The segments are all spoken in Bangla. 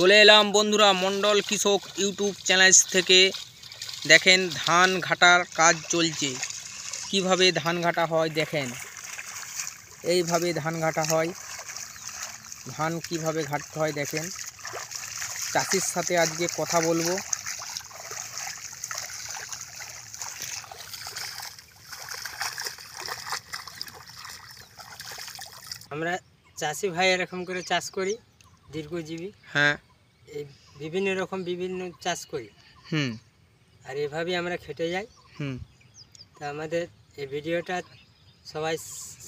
চলে এলাম বন্ধুরা মন্ডল কৃষক ইউটিউব চ্যানেল থেকে। দেখেন ধান ঘাটার কাজ চলছে। কিভাবে ধান ঘাটা হয় দেখেন, এইভাবে ধান ঘাটা হয়। ধান কিভাবে ঘাটতে হয় দেখেন। চাষির সাথে আজকে কথা বলবো। আমরা চাষি ভাই এরকম করে চাষ করি, দীর্ঘজীবী। হ্যাঁ, এই বিভিন্ন চাষ করি। আর এভাবেই আমরা খেটে যাই। তা আমাদের এই ভিডিওটা সবাই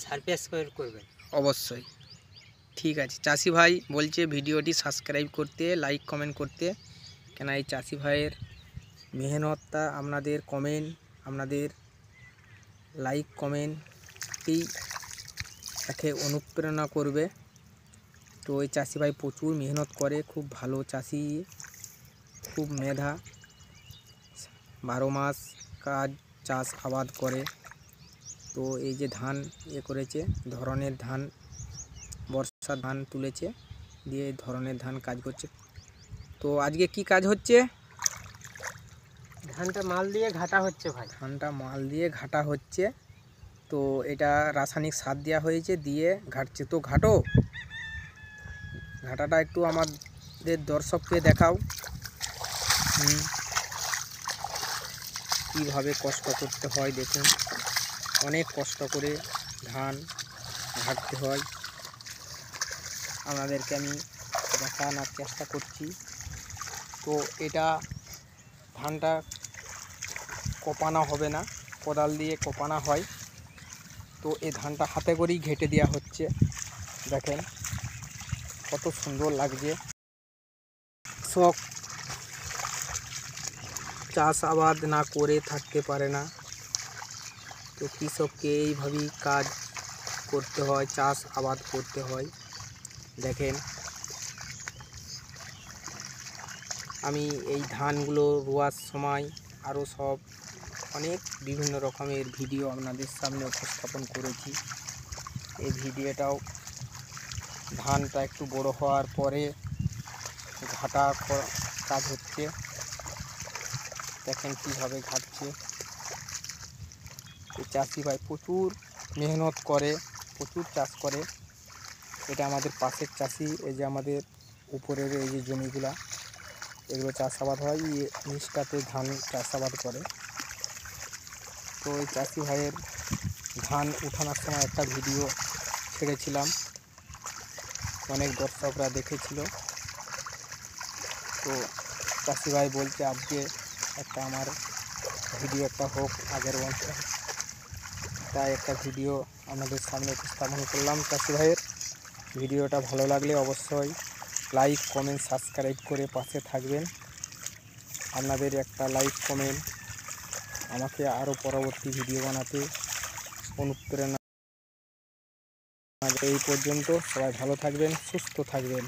সাবস্ক্রাইব করবেন অবশ্যই। ঠিক আছে, চাষি ভাই বলছে ভিডিওটি সাবস্ক্রাইব করতে, লাইক কমেন্ট করতে। কেন এই চাষি ভাইয়ের মেহনতটা আপনাদের কমেন্ট, আপনাদের লাইক কমেন্টই তাকে অনুপ্রেরণা করবে। তো এই চাষি ভাই প্রচুর মেহনত করে, খুব ভালো চাষি, খুব মেধা, 12 মাস কাজ চাষ আবাদ করে। তো এই যে ধান করেছে, ধরনের ধান, বর্ষার ধান তুলেছে, দিয়ে ধরনের ধান কাজ করছে। তো আজকে কি কাজ হচ্ছে? ধানটা মাল দিয়ে ঘাটা হচ্ছে ভাই। ধানটা মাল দিয়ে ঘাটা হচ্ছে। তো এটা রাসায়নিক সার দেওয়া হয়েছে, দিয়ে ঘাটছে। তো ঘাটাটা একটু আমাদের দর্শককে দেখাও। কীভাবে কষ্ট করতে হয় দেখুন, অনেক কষ্ট করে ধান ঘাটতে হয়। আপনাদেরকে আমি দেখানোর চেষ্টা করছি। তো এটা ধানটা কোপানো হবে না, কোদাল দিয়ে কোপানো হয়। তো এই ধানটা হাতে করেই ঘেটে দেওয়া হচ্ছে। দেখেন কত সুন্দর লাগছে। কৃষক চাষ আবাদ না করে থাকতে পারে না। তো কৃষককে এইভাবেই কাজ করতে হয়, চাষ আবাদ করতে হয়। দেখেন আমি এই ধানগুলো রোয়ার সময় আরও সব অনেক বিভিন্ন রকমের ভিডিও আপনাদের সামনে উপস্থাপন করেছি। এই ভিডিওটাও ধানটা একটু বড় হওয়ার পরে ঘাটা কাজ হচ্ছে। দেখেন কীভাবে ঘাটছে। এই চাষি ভাই প্রচুর মেহনত করে, প্রচুর চাষ করে। এটা আমাদের পাশের চাষি, এই যে আমাদের উপরের এই যে জমিগুলা, এগুলো চাষাবাদ হয়, নিচটাতে ধান চাষাবাদ করে। তো এই চাষি ভাইয়ের ধান উঠানোর সময় একটা ভিডিও ছেড়েছিলাম, অনেক দর্শকরা দেখেছিল। তো চাষি ভাই বলছে আজকে একটা আমার ভিডিও একটা হোক আগের মতো, তাই একটা ভিডিও আমাদের সামনে উপস্থাপন করলাম। চাষি ভাইয়ের ভিডিওটা ভালো লাগলে অবশ্যই লাইক কমেন্ট সাবস্ক্রাইব করে পাশে থাকবেন। আপনাদের একটা লাইক কমেন্ট আমাকে আরও পরবর্তী ভিডিও বানাতে অনুপ্রেরণা। এই পর্যন্ত সবাই ভালো থাকবেন, সুস্থ থাকবেন।